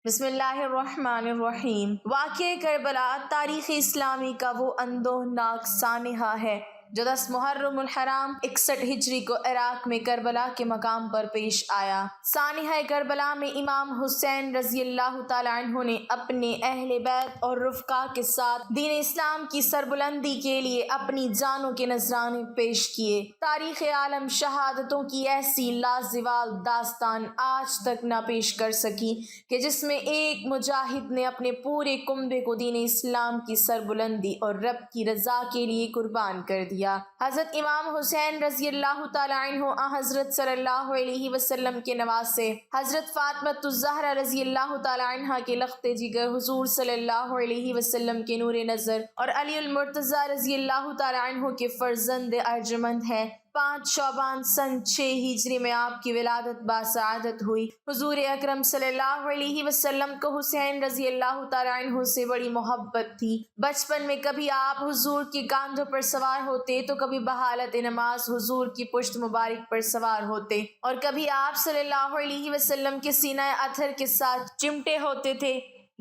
بسم اللہ الرحمن الرحیم۔ واقعہ کربلا تاریخ اسلامی کا وہ اندوہناک سانحہ ہے جو 10 محرم الحرام 61 ہجری کو عراق میں کربلا کے مقام پر پیش آیا۔ سانحہ کربلا میں امام حسین رضی اللہ تعالیٰ عنہ نے اپنے اہل بیت اور رفقا کے ساتھ دین اسلام کی سربلندی کے لیے اپنی جانوں کے نذرانے پیش کیے۔ تاریخ عالم شہادتوں کی ایسی لازوال داستان آج تک نہ پیش کر سکی کہ جس میں ایک مجاہد نے اپنے پورے کنبے کو دین اسلام کی سربلندی اور رب کی رضا کے لیے قربان کر دیا۔ حضرت امام حسین رضی اللہ تعالیٰ عنہ حضرت صلی اللہ علیہ وسلم کے نواسے، حضرت فاطمۃ الزہرا رضی اللہ تعالیٰ عنہ کے لخت جگر، حضور صلی اللہ علیہ وسلم کے نور نظر اور علی المرتضیٰ رضی اللہ تعالیٰ عنہ کے فرزند ارجمند ہیں۔ 5 شعبان سن 6 ہجری میں آپ کی ولادت باسعادت ہوئی۔ حضور اکرم صلی اللہ علیہ وسلم کو حسین رضی اللہ تعالیٰ عنہ سے بڑی محبت تھی۔ بچپن میں کبھی آپ حضور کی کاندھوں پر سوار ہوتے تو کبھی بحالت نماز حضور کی پشت مبارک پر سوار ہوتے اور کبھی آپ صلی اللہ علیہ وسلم کے سینہ اطہر کے ساتھ چمٹے ہوتے تھے۔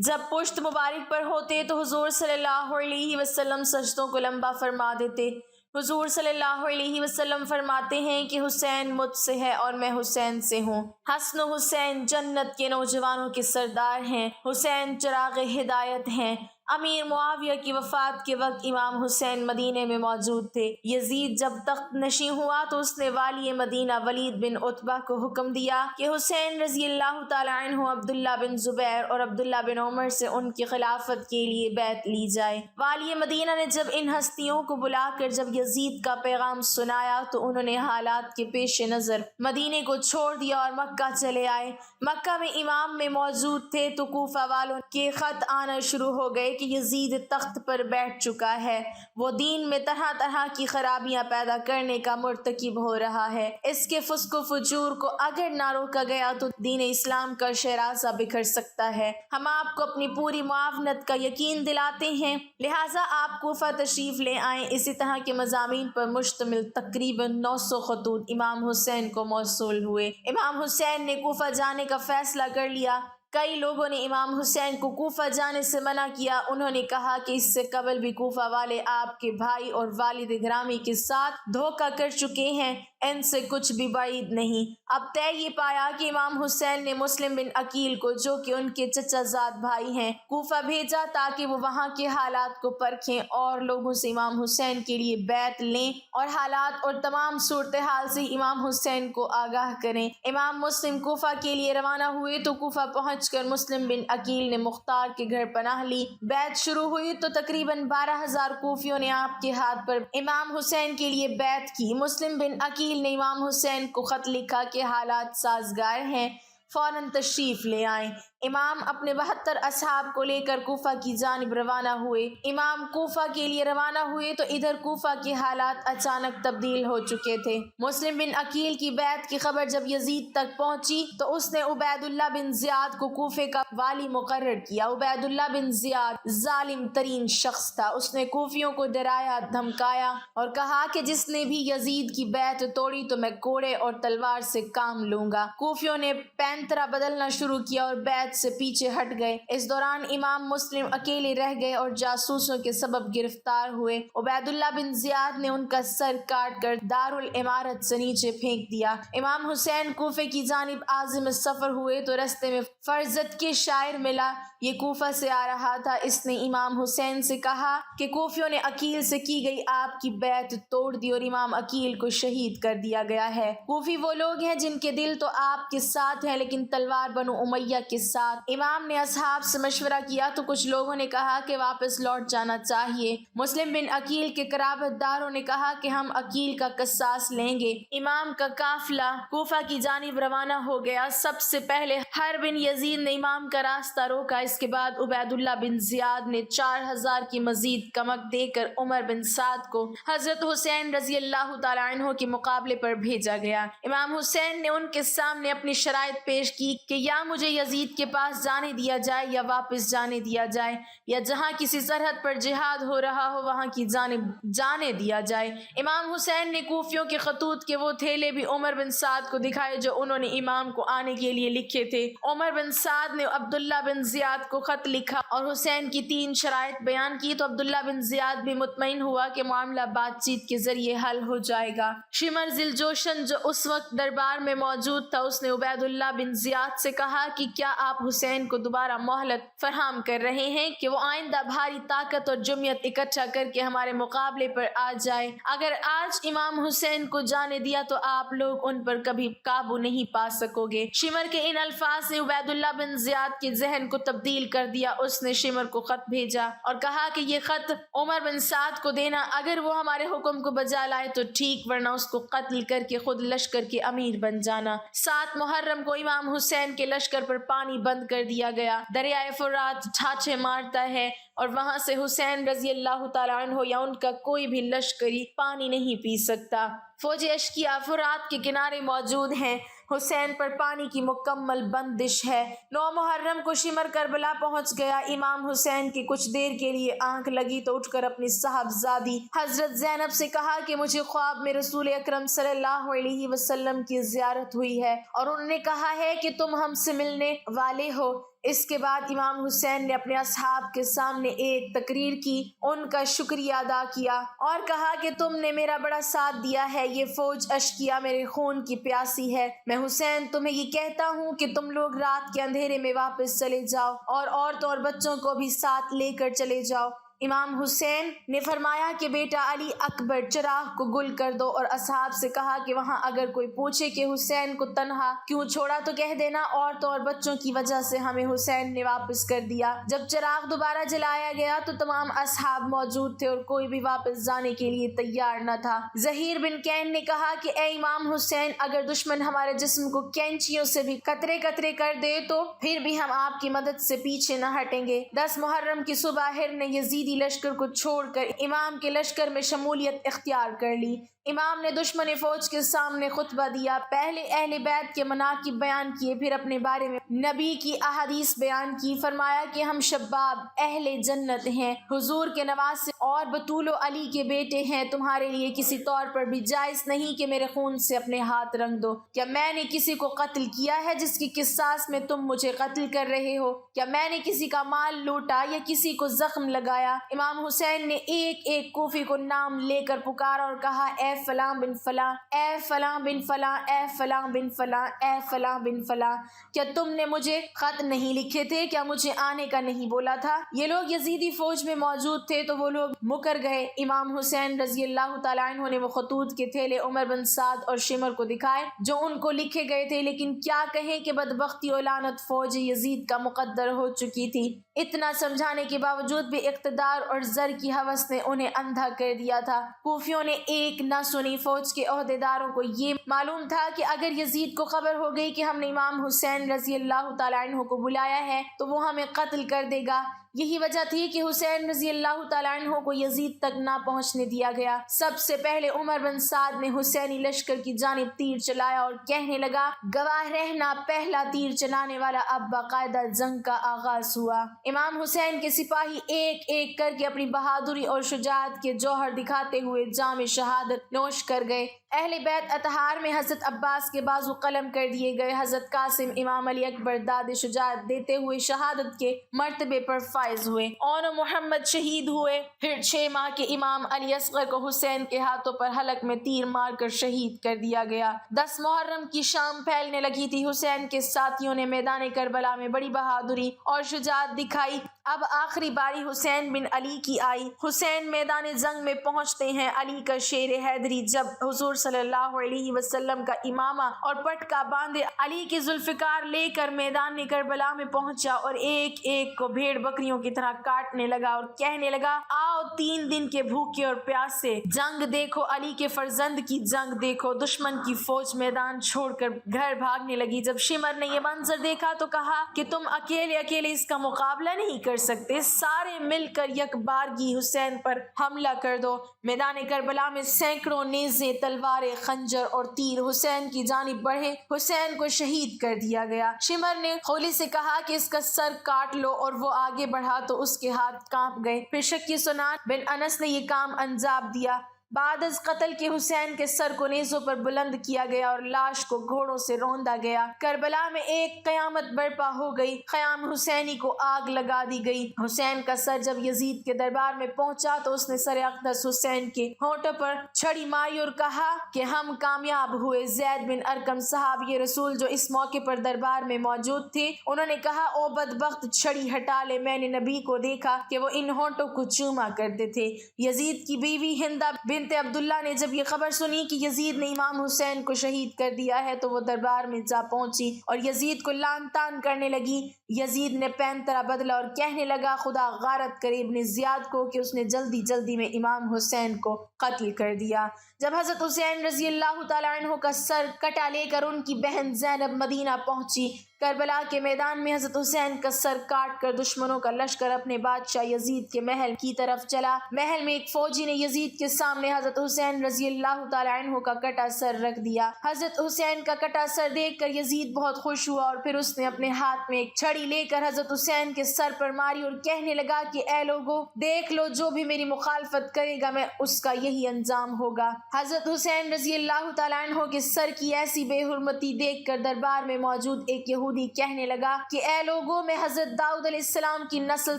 جب پشت مبارک پر ہوتے تو حضور صلی اللہ علیہ وسلم سجدوں کو لمبا فرما دیتے۔ حضور صلی اللہ علیہ وسلم فرماتے ہیں کہ حسین مجھ سے ہے اور میں حسین سے ہوں۔ حسن و حسین جنت کے نوجوانوں کے سردار ہیں۔ حسین چراغ ہدایت ہیں۔ امیر معاویہ کی وفات کے وقت امام حسین مدینے میں موجود تھے۔ یزید جب تخت نشین ہوا تو اس نے والی مدینہ ولید بن عتبہ کو حکم دیا کہ حسین رضی اللہ تعالیٰ عنہ عبداللہ بن زبیر اور عبداللہ بن عمر سے ان کی خلافت کے لیے بیعت لی جائے۔ والی مدینہ نے جب ان ہستیوں کو بلا کر جب یزید کا پیغام سنایا تو انہوں نے حالات کے پیش نظر مدینے کو چھوڑ دیا اور مکہ چلے آئے۔ مکہ میں امام میں موجود تھے تو کوفہ والوں کے خط آنا شروع ہو گئے کہ یزید تخت پر بیٹھ چکا ہے، وہ دین میں طرح طرح کی خرابیاں پیدا کرنے کا مرتکب ہو رہا ہے، اس کے فسق و فجور کو اگر نہ روکا گیا تو دین اسلام کا شیرازہ بکھر سکتا ہے۔ ہم آپ کو اپنی پوری معاونت کا یقین دلاتے ہیں، لہٰذا آپ کوفہ تشریف لے آئیں۔ اسی طرح کے مضامین پر مشتمل تقریباً 900 خطوط امام حسین کو موصول ہوئے۔ امام حسین نے کوفہ جانے کا فیصلہ کر لیا۔ کئی لوگوں نے امام حسین کو کوفہ جانے سے منع کیا۔ انہوں نے کہا کہ اس سے قبل بھی کوفہ والے آپ کے بھائی اور والد گرامی کے ساتھ دھوکہ کر چکے ہیں، ان سے کچھ بھی بعید نہیں۔ اب طے یہ پایا کہ امام حسین نے مسلم بن عقیل کو، جو کہ ان کے چچا زاد بھائی ہیں، کوفہ بھیجا تاکہ وہ وہاں کے حالات کو پرکھیں اور لوگوں سے امام حسین کے لیے بیعت لیں اور حالات اور تمام صورتحال سے امام حسین کو آگاہ کریں۔ امام مسلم کوفہ کے لیے روانہ ہوئے تو کوفہ پہنچ کر مسلم بن عقیل نے مختار کے گھر پناہ لی۔ بیعت شروع ہوئی تو تقریباً 12,000 کوفیوں نے آپ کے ہاتھ پر امام حسین کے لیے بیعت کی۔ مسلم بن عقیل نے امام حسین کو خط لکھا کہ حالات سازگار ہیں، فوراً تشریف لے آئیں۔ امام اپنے 72 اصحاب کو لے کر کوفہ کی جانب روانہ ہوئے۔ امام کوفہ کے لیے روانہ ہوئے تو ادھر کوفہ کے حالات اچانک تبدیل ہو چکے تھے۔ مسلم بن عقیل کی بیعت کی خبر جب یزید تک پہنچی تو اس نے عبید اللہ بن زیاد کو کوفے کا والی مقرر کیا۔ عبید اللہ بن زیاد ظالم ترین شخص تھا۔ اس نے کوفیوں کو ڈرایا، دھمکایا اور کہا کہ جس نے بھی یزید کی بیعت توڑی تو میں کوڑے اور تلوار سے کام لوں گا۔ کوفیوں نے پینترا بدلنا شروع کیا اور بیعت سے پیچھے ہٹ گئے۔ اس دوران امام مسلم اکیلے رہ گئے اور جاسوسوں کے سبب گرفتار ہوئے۔ عبید اللہ بن زیاد نے ان کا سر کاٹ کر دارالعمارت سے نیچے پھینک دیا۔ امام حسین کوفے کی جانب عازم سفر ہوئے تو رستے میں فرزد کے شاعر ملا۔ یہ کوفہ سے آ رہا تھا۔ اس نے امام حسین سے کہا کہ کوفیوں نے عقیل سے کی گئی آپ کی بیعت توڑ دی اور امام عقیل کو شہید کر دیا گیا ہے۔ کوفی وہ لوگ ہیں جن کے دل تو آپ کے ساتھ ہیں لیکن تلوار بنو امیہ کے ساتھ۔ امام نے اصحاب سے مشورہ کیا تو کچھ لوگوں نے کہا کہ واپس لوٹ جانا چاہیے۔ مسلم بن عقیل کے قرابت داروں نے کہا کہ ہم عقیل کا قصاص لیں گے۔ امام کا قافلہ کوفہ کی جانب روانہ ہو گیا۔ سب سے پہلے ہر بن یزید نے امام کا راستہ روکا۔ اس کے بعد عبید اللہ بن زیاد نے 4,000 کی مزید کمک دے کر عمر بن سعد کو حضرت حسین رضی اللہ تعالیٰ عنہ کے مقابلے پر بھیجا گیا۔ امام حسین نے ان کے سامنے اپنی شرائط پیش کی کہ یا مجھے یزید کے پاس جانے دیا جائے یا واپس جانے دیا جائے، یا جہاں کسی سرحد پر جہاد ہو رہا ہو وہاں کی جانب جانے دیا جائے۔ امام حسین نے کوفیوں کے خطوط کے وہ تھیلے بھی عمر بن سعد کو دکھائے جو انہوں نے امام کو آنے کے لیے لکھے تھے۔ عمر بن سعد نے عبداللہ بن زیاد کو خط لکھا اور حسین کی 3 شرائط بیان کی تو عبداللہ بن زیاد بھی مطمئن ہوا کہ معاملہ بات چیت کے ذریعے حل ہو جائے گا۔ شمر ذی الجوشن جو اس وقت دربار میں موجود تھا، اس نے عبید اللہ بن زیاد سے کہا کہ کیا آپ حسین کو دوبارہ مہلت فراہم کر رہے ہیں کہ وہ آئندہ بھاری طاقت اور جمعیت اکٹھا کر کے ہمارے مقابلے پر آ جائے؟ اگر آج امام حسین کو جانے دیا تو آپ لوگ ان پر کبھی قابو نہیں پا سکو گے۔ شمر کے ان الفاظ نے عبید اللہ بن زیاد کے ذہن کو تبدیل کر دیا۔ اس نے شمر کو خط بھیجا اور کہا کہ یہ خط عمر بن سعد کو دینا، اگر وہ ہمارے حکم کو بجا لائے تو ٹھیک، ورنہ اس کو قتل کر کے خود لشکر کے امیر بن جانا۔ 7 محرم کو امام حسین کے لشکر پر پانی بند کر دیا گیا۔ دریائے فرات ڈھانچے مارتا ہے اور وہاں سے حسین رضی اللہ تعالیٰ عنہ یا ان کا کوئی بھی لشکری پانی نہیں پی سکتا۔ فوج اشکیا فرات کے کنارے موجود ہیں۔ حسین پر پانی کی مکمل بندش ہے۔ 9 محرم کو شمر کربلا پہنچ گیا۔ امام حسین کی کچھ دیر کے لیے آنکھ لگی تو اٹھ کر اپنی صاحبزادی حضرت زینب سے کہا کہ مجھے خواب میں رسول اکرم صلی اللہ علیہ وسلم کی زیارت ہوئی ہے اور انہوں نے کہا ہے کہ تم ہم سے ملنے والے ہو۔ اس کے بعد امام حسین نے اپنے اصحاب کے سامنے ایک تقریر کی، ان کا شکریہ ادا کیا اور کہا کہ تم نے میرا بڑا ساتھ دیا ہے، یہ فوج اشکیا میرے خون کی پیاسی ہے۔ میں حسین تمہیں یہ کہتا ہوں کہ تم لوگ رات کے اندھیرے میں واپس چلے جاؤ اور عورتوں اور بچوں کو بھی ساتھ لے کر چلے جاؤ۔ امام حسین نے فرمایا کہ بیٹا علی اکبر، چراغ کو گل کر دو، اور اصحاب سے کہا کہ وہاں اگر کوئی پوچھے کہ حسین کو تنہا کیوں چھوڑا تو کہہ دینا عورتوں اور بچوں کی وجہ سے ہمیں حسین نے واپس کر دیا۔ جب چراغ دوبارہ جلایا گیا تو تمام اصحاب موجود تھے اور کوئی بھی واپس جانے کے لیے تیار نہ تھا۔ زہیر بن کین نے کہا کہ اے امام حسین، اگر دشمن ہمارے جسم کو کینچیوں سے بھی قطرے قطرے کر دے تو پھر بھی ہم آپ کی مدد سے پیچھے نہ ہٹیں گے۔ 10 محرم کی صبح ہر نے یزیدی لشکر کو چھوڑ کر امام کے لشکر میں شمولیت اختیار کر لی۔ امام نے دشمن فوج کے سامنے خطبہ دیا، پہلے اہل بیت کے مناقب بیان کیے، پھر اپنے بارے میں نبی کی احادیث بیان کی۔ فرمایا کہ ہم شباب اہل جنت ہیں، حضور کے نواسے اور بطول و علی کے بیٹے ہیں، تمہارے لیے کسی طور پر بھی جائز نہیں کہ میرے خون سے اپنے ہاتھ رنگ دو۔ کیا میں نے کسی کو قتل کیا ہے جس کی قصاص میں تم مجھے قتل کر رہے ہو؟ کیا میں نے کسی کا مال لوٹا یا کسی کو زخم لگایا؟ امام حسین نے ایک ایک کوفی کو نام لے کر پکارا اور کہا، اے فلاں بن فلاں، اے فلاں بن فلاں، اے فلاں بن فلاں، اے فلاں بن فلاں، کیا تم نے مجھے خط نہیں لکھے تھے؟ کیا مجھے آنے کا نہیں بولا تھا؟ یہ لوگ یزیدی فوج میں موجود تھے تو وہ لوگ مکر گئے۔ امام حسین رضی اللہ تعالیٰ عنہ نے وہ خطوط کے تھیلے عمر بن سعد اور شمر کو دکھائے جو ان کو لکھے گئے تھے، لیکن کیا کہیں کہ بدبختی و لعنت فوج یزید کا مقدر ہو چکی تھی۔ اتنا سمجھانے کے باوجود بھی اقتدار اور زر کی ہوس نے انہیں اندھا کر دیا تھا۔ کوفیوں نے ایک نہ سنی۔ فوج کے عہدیداروں کو یہ معلوم تھا کہ اگر یزید کو خبر ہو گئی کہ ہم نے امام حسین رضی اللہ تعالیٰ عنہ کو بلایا ہے تو وہ ہمیں قتل کر دے گا۔ یہی وجہ تھی کہ حسین رضی اللہ تعالیٰ عنہ کو یزید تک نہ پہنچنے دیا گیا۔ سب سے پہلے عمر بن سعد نے حسینی لشکر کی جانب تیر چلایا اور کہنے لگا، گواہ رہنا، پہلا تیر چلانے والا اب باقاعدہ جنگ کا آغاز ہوا۔ امام حسین کے سپاہی ایک ایک کر کے اپنی بہادری اور شجاعت کے جوہر دکھاتے ہوئے جام شہادت نوش کر گئے۔ اہل بیت اطہار میں حضرت عباس کے بازو قلم کر دیے گئے۔ حضرت قاسم امام علی اکبر داد شجاعت دیتے ہوئے شہادت کے مرتبے پر فائز ہوئے۔ اور محمد شہید ہوئے۔ پھر 6 ماہ کے امام علی اصغر کو حسین کے ہاتھوں پر حلق میں تیر مار کر شہید کر دیا گیا۔ 10 محرم کی شام پھیلنے لگی تھی۔ حسین کے ساتھیوں نے میدان کربلا میں بڑی بہادری اور شجاعت دکھائی۔ اب آخری باری حسین بن علی کی آئی۔ حسین میدان جنگ میں پہنچتے ہیں۔ علی کا شیر حیدری جب حضور صلی اللہ علیہ وسلم کا امامہ اور پٹکا باندھے علی کے ذوالفقار لے کر میدان کربلا میں پہنچا اور ایک ایک کو بھیڑ بکریوں کی طرح کاٹنے لگا اور کہنے لگا، آؤ 3 دن کے بھوکے اور پیاسے جنگ دیکھو، علی کے فرزند کی جنگ دیکھو۔ دشمن کی فوج میدان چھوڑ کر گھر بھاگنے لگی۔ جب شمر نے یہ منظر دیکھا تو کہا کہ تم اکیلے اکیلے اس کا مقابلہ نہیں کر سکتے، سارے مل کر یک بارگی حسین پر حملہ کر دو۔ میدان کربلا میں سینکڑوں نیزے، تلواریں، خنجر اور تیر حسین کی جانب بڑھے، حسین کو شہید کر دیا گیا۔ شمر نے خولی سے کہا کہ اس کا سر کاٹ لو، اور وہ آگے بڑھا تو اس کے ہاتھ کانپ گئے۔ پھر شکی سنان بن انس نے یہ کام انجام دیا۔ بعد از قتل کے حسین کے سر کو نیزوں پر بلند کیا گیا اور لاش کو گھوڑوں سے روندا گیا۔ کربلا میں ایک قیامت برپا ہو گئی، خیام حسینی کو آگ لگا دی گئی۔ حسین کا سر جب یزید کے دربار میں پہنچا تو اس نے سر اقدس حسین کے ہونٹوں پر چھڑی ماری اور کہا کہ ہم کامیاب ہوئے۔ زید بن ارقم صحابی رسول جو اس موقع پر دربار میں موجود تھے، انہوں نے کہا او بدبخت، چھڑی ہٹا لے، میں نے نبی کو دیکھا کہ وہ ان ہونٹوں کو چوما کرتے تھے۔ یزید کی بیوی ہندہ بنت عبداللہ نے جب یہ خبر سنی کہ یزید نے امام حسین کو شہید کر دیا ہے تو وہ دربار میں جا پہنچی اور یزید کو لعن طعن کرنے لگی۔ یزید نے پینترا بدلا اور کہنے لگا خدا غارت کرے ابن زیاد کو کہ اس نے جلدی جلدی میں امام حسین کو قتل کر دیا۔ جب حضرت حسین رضی اللہ تعالیٰ عنہ کا سر کٹا لے کر ان کی بہن زینب مدینہ پہنچی، کربلا کے میدان میں حضرت حسین کا سر کاٹ کر دشمنوں کا لشکر اپنے بادشاہ یزید کے محل کی طرف چلا۔ محل میں ایک فوجی نے یزید کے سامنے حضرت حسین رضی اللہ تعالیٰ عنہ کا کٹا سر رکھ دیا۔ حضرت حسین کا کٹا سر دیکھ کر یزید بہت خوش ہوا اور پھر اس نے اپنے ہاتھ میں ایک چھڑی لے کر حضرت حسین کے سر پر ماری اور کہنے لگا کہ اے لوگو دیکھ لو، جو بھی میری مخالفت کرے گا میں اس کا یہی انجام ہوگا۔ حضرت حسین رضی اللہ تعالیٰ عنہ کے سر کی ایسی بے حرمتی دیکھ کر دربار میں موجود ایک یہودی کہنے لگا کہ اے لوگو، میں حضرت داؤد علیہ السلام کی نسل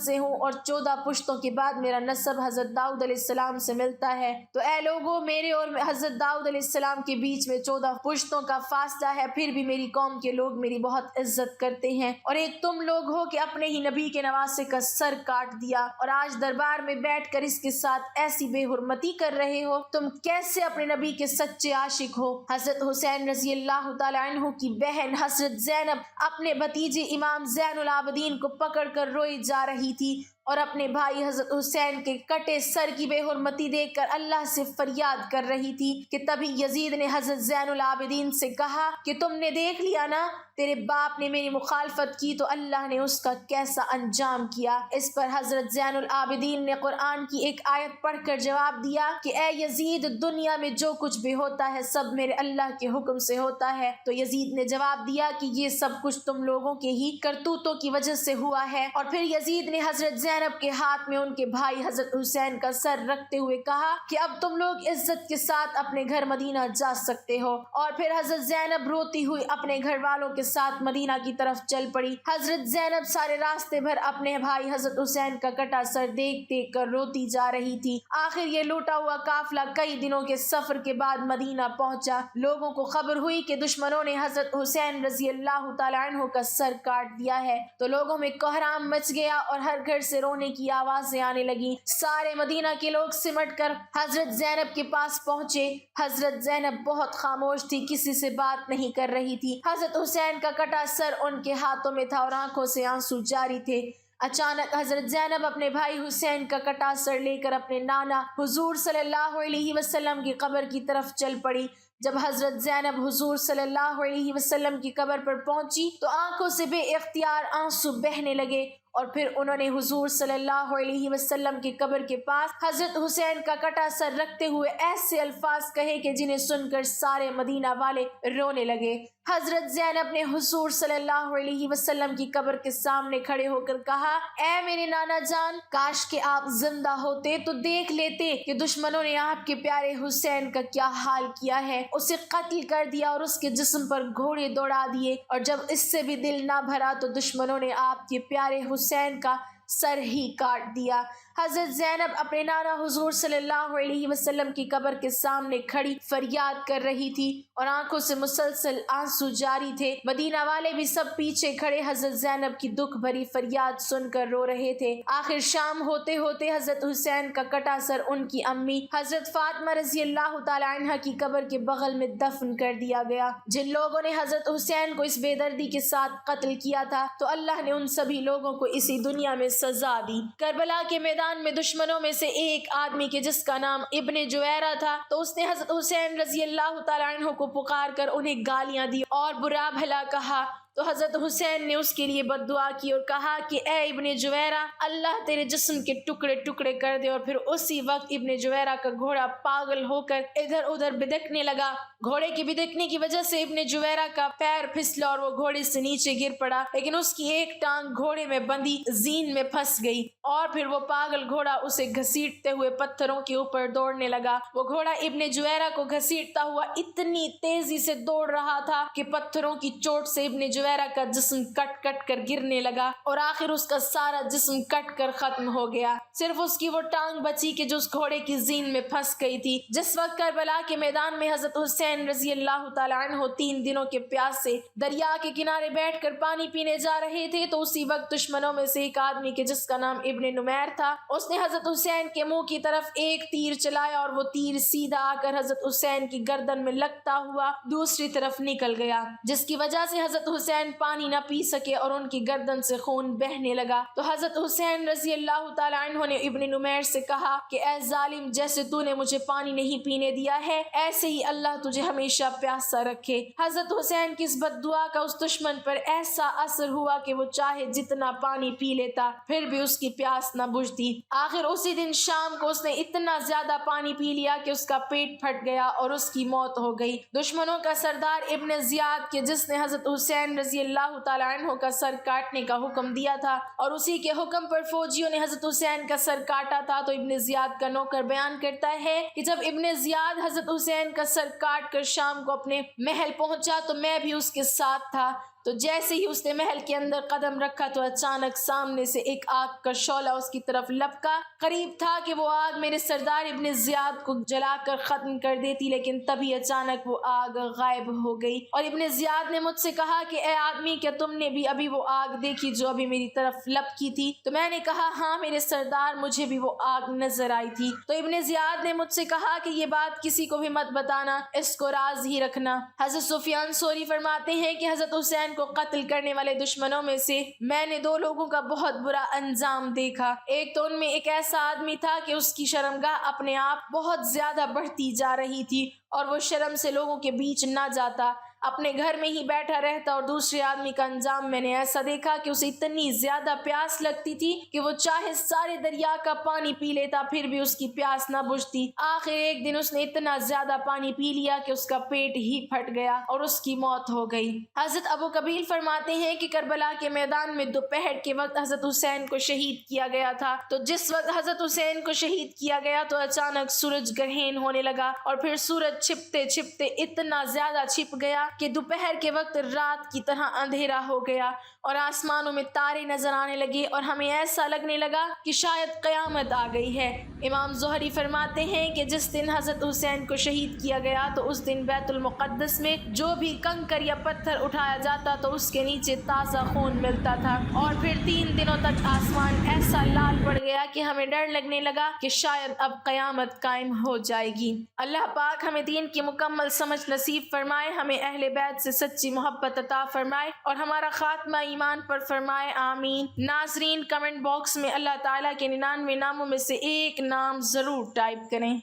سے ہوں اور 14 پشتوں کے بعد میرا نسب حضرت داؤد علیہ السلام سے ملتا ہے، تو اے لوگو میرے اور حضرت داؤد علیہ السلام کے بیچ میں 14 پشتوں کا فاصلہ ہے، پھر بھی میری قوم کے لوگ میری بہت عزت کرتے ہیں، اور ایک تم لوگ ہو کہ اپنے ہی نبی کے نواسے کا سر کاٹ دیا اور آج دربار میں بیٹھ کر اس کے ساتھ ایسی بے حرمتی کر رہے ہو، تم کیسے اپنے نبی کے سچے عاشق ہو؟ حضرت حسین رضی اللہ تعالیٰ عنہ کی بہن حضرت زینب اپنے بھتیجے امام زین العابدین کو پکڑ کر روئی جا رہی تھی اور اپنے بھائی حضرت حسین کے کٹے سر کی بے حرمتی دیکھ کر اللہ سے فریاد کر رہی تھی کہ تبھی یزید نے حضرت زین العابدین سے کہا کہ تم نے دیکھ لیا نا، تیرے باپ نے میری مخالفت کی تو اللہ نے اس کا کیسا انجام کیا۔ اس پر حضرت زین العابدین نے قرآن کی ایک آیت پڑھ کر جواب دیا کہ اے یزید، دنیا میں جو کچھ بھی ہوتا ہے سب میرے اللہ کے حکم سے ہوتا ہے۔ تو یزید نے جواب دیا کہ یہ سب کچھ تم لوگوں کے ہی کرتوتوں کی وجہ سے ہوا ہے، اور پھر یزید نے حضرت زینب کے ہاتھ میں ان کے بھائی حضرت حسین کا سر رکھتے ہوئے کہا کہ اب تم لوگ عزت کے ساتھ اپنے گھر مدینہ جا سکتے ہو، اور پھر حضرت زینب روتی ہوئی اپنے گھر والوں کے ساتھ مدینہ کی طرف چل پڑی۔ حضرت زینب سارے راستے بھر اپنے بھائی حضرت حسین کا کٹا سر دیکھ دیکھ کر روتی جا رہی تھی۔ آخر یہ لوٹا ہوا قافلہ کئی دنوں کے سفر کے بعد مدینہ پہنچا۔ لوگوں کو خبر ہوئی کہ دشمنوں نے حضرت حسین رضی اللہ تعالیٰ عنہ کا سر کاٹ دیا ہے، تو لوگوں میں کوہرام مچ گیا اور ہر گھر سے رونے کی آوازیں آنے لگی۔ سارے مدینہ کے لوگ سمٹ کر حضرت زینب کے پاس پہنچے۔ حضرت زینب بہت خاموش تھی، کسی سے بات نہیں کر رہی تھی۔ حضرت حسین کا کٹا سر ان کے ہاتھوں میں تھا اور آنکھوں سے آنسو جاری تھے۔ اچانک حضرت زینب اپنے بھائی حسین کا کٹا سر لے کر اپنے نانا حضور صلی اللہ علیہ وسلم کی قبر کی طرف چل پڑی۔ جب حضرت زینب حضور صلی اللہ علیہ وسلم کی قبر پر پہنچی تو آنکھوں سے بے اختیار آنسو بہنے لگے، اور پھر انہوں نے حضور صلی اللہ علیہ وسلم کی قبر کے پاس حضرت حسین کا کٹا سر رکھتے ہوئے ایسے الفاظ کہے کہ جنہیں سن کر سارے مدینہ والے رونے لگے۔ حضرت زینب نے حضور صلی اللہ علیہ وسلم کی قبر کے سامنے کھڑے ہو کر کہا، اے میرے نانا جان، کاش کہ آپ زندہ ہوتے تو دیکھ لیتے کہ دشمنوں نے آپ کے پیارے حسین کا کیا حال کیا ہے، اسے قتل کر دیا اور اس کے جسم پر گھوڑے دوڑا دیے، اور جب اس سے بھی دل نہ بھرا تو دشمنوں نے آپ کے پیارے حسین کا سر ہی کاٹ دیا۔ حضرت زینب اپنے نانا حضور صلی اللہ علیہ وسلم کی قبر کے سامنے کھڑی فریاد کر رہی تھی اور آنکھوں سے مسلسل آنسو جاری تھے۔ مدینہ والے بھی سب پیچھے کھڑے حضرت زینب کی دکھ بھری فریاد سن کر رو رہے تھے۔ آخر شام ہوتے ہوتے حضرت حسین کا کٹا سر ان کی امی حضرت فاطمہ رضی اللہ تعالی عنہ کی قبر کے بغل میں دفن کر دیا گیا۔ جن لوگوں نے حضرت حسین کو اس بے دردی کے ساتھ قتل کیا تھا تو اللہ نے ان سبھی لوگوں کو اسی دنیا میں سزا دی۔ کربلا کے میدان میں دشمنوں میں سے ایک آدمی کے جس کا نام ابن جویرہ تھا، تو اس نے حضرت حسین رضی اللہ تعالیٰ عنہ کو پکار کر انہیں گالیاں دی اور برا بھلا کہا۔ تو حضرت حسین نے اس کے لیے بد دعا کی اور کہا کہ اے ابن جویرہ، اللہ تیرے جسم کے ٹکڑے ٹکڑے کر دے۔ اور پھر اسی وقت ابن جویرہ کا گھوڑا پاگل ہو کر ادھر ادھر بدکنے لگا۔ گھوڑے کی بدکنے کی وجہ سے ابن جویرہ کا پیر پھسلا اور وہ گھوڑے سے نیچے گر پڑا، لیکن اس کی ایک ٹانگ گھوڑے میں بندھی زین میں پھنس گئی اور پھر وہ پاگل گھوڑا اسے گھسیٹتے ہوئے پتھروں کے اوپر دوڑنے لگا۔ وہ گھوڑا ابن جویرہ کو گھسیٹتا ہوا اتنی تیزی سے دوڑ رہا تھا کہ پتھروں کی چوٹ سے ابن جویرہ کا جسم کٹ کٹ کر گرنے لگا اور آخر اس کا سارا جسم کٹ کر ختم ہو گیا۔ صرف اس کی وہ ٹانگ بچی کہ جو اس گھوڑے کی زین میں پھنس گئی تھی۔ جس وقت کربلا کے میدان میں حضرت حسین رضی اللہ تعالیٰ عنہ 3 دنوں کے پیاس سے دریا کے کنارے بیٹھ کر پانی پینے جا رہے تھے تو اسی وقت دشمنوں میں سے ایک آدمی کے جس کا نام ابن نمیر تھا، اس نے حضرت حسین کے منہ کی طرف ایک تیر چلایا اور وہ تیر سیدھا آ کر حضرت حسین کی گردن میں لگتا ہوا دوسری طرف نکل گیا، جس کی وجہ سے حضرت حسین پانی نہ پی سکے اور ان کی گردن سے خون بہنے لگا۔ تو حضرت حسین رضی اللہ تعالیٰ عنہ نے ابن نمیر سے کہا کہ اے ظالم، جیسے تو نے مجھے پانی نہیں پینے دیا ہے ایسے ہی اللہ تجھے ہمیشہ پیاسا رکھے۔ حضرت حسین کی اس بد دعا کا اس دشمن پر ایسا اثر ہوا کہ وہ چاہے جتنا پانی پی لیتا پھر بھی اس کی پیاس نہ بجھتی۔ آخر اسی دن شام کو اس نے اتنا زیادہ پانی پی لیا کہ اس کا پیٹ پھٹ گیا اور اس کی موت ہو گئی۔ دشمنوں کا سردار ابن زیاد کے جس نے حضرت حسین رضی اللہ تعالیٰ عنہ کا سر کاٹنے کا حکم دیا تھا اور اسی کے حکم پر فوجیوں نے حضرت حسین کا سر کاٹا تھا، تو ابن زیاد کا نوکر بیان کرتا ہے کہ جب ابن زیاد حضرت حسین کا سر کاٹ کر شام کو اپنے محل پہنچا تو میں بھی اس کے ساتھ تھا۔ تو جیسے ہی اس نے محل کے اندر قدم رکھا تو اچانک سامنے سے ایک آگ کا شعلہ اس کی طرف لپکا۔ قریب تھا کہ وہ آگ میرے سردار ابن زیاد کو جلا کر ختم کر دیتی، لیکن تبھی اچانک وہ آگ غائب ہو گئی اور ابن زیاد نے مجھ سے کہا کہ اے آدمی، کیا تم نے بھی ابھی وہ آگ دیکھی جو ابھی میری طرف لپکی تھی؟ تو میں نے کہا ہاں میرے سردار، مجھے بھی وہ آگ نظر آئی تھی۔ تو ابن زیاد نے مجھ سے کہا کہ یہ بات کسی کو بھی مت بتانا، اس کو راز ہی رکھنا۔ حضرت سفیان ثوری فرماتے ہیں کہ حضرت حسین کو قتل کرنے والے دشمنوں میں سے میں نے 2 لوگوں کا بہت برا انجام دیکھا۔ ایک تو ان میں ایک ایسا آدمی تھا کہ اس کی شرمگاہ اپنے آپ بہت زیادہ بڑھتی جا رہی تھی اور وہ شرم سے لوگوں کے بیچ نہ جاتا، اپنے گھر میں ہی بیٹھا رہتا۔ اور دوسرے آدمی کا انجام میں نے ایسا دیکھا کہ اسے اتنی زیادہ پیاس لگتی تھی کہ وہ چاہے سارے دریا کا پانی پی لیتا پھر بھی اس کی پیاس نہ بجھتی۔ آخر ایک دن اس نے اتنا زیادہ پانی پی لیا کہ اس کا پیٹ ہی پھٹ گیا اور اس کی موت ہو گئی۔ حضرت ابو قبیل فرماتے ہیں کہ کربلا کے میدان میں دوپہر کے وقت حضرت حسین کو شہید کیا گیا تھا۔ تو جس وقت حضرت حسین کو شہید کیا گیا تو اچانک سورج گرہین ہونے لگا اور پھر سورج چھپتے چھپتے اتنا زیادہ چھپ گیا کہ دوپہر کے وقت رات کی طرح اندھیرا ہو گیا اور آسمانوں میں تارے نظر آنے لگے اور ہمیں ایسا لگنے لگا کہ شاید قیامت آ گئی ہے۔ امام زہری فرماتے ہیں کہ جس دن حضرت حسین کو شہید کیا گیا تو اس دن بیت المقدس میں جو بھی کنکر یا پتھر اٹھایا جاتا تو اس کے نیچے تازہ خون ملتا تھا، اور پھر 3 دنوں تک آسمان ایسا لال پڑ گیا کہ ہمیں ڈر لگنے لگا کہ شاید اب قیامت قائم ہو جائے گی۔ اللہ پاک ہمیں دین کی مکمل سمجھ نصیب فرمائے، ہمیں اہل بیت سے سچی محبت عطا فرمائے اور ہمارا خاتمہ ایمان پر فرمائے، آمین۔ ناظرین، کمنٹ باکس میں اللہ تعالیٰ کے 99 ناموں میں سے ایک نام ضرور ٹائپ کریں۔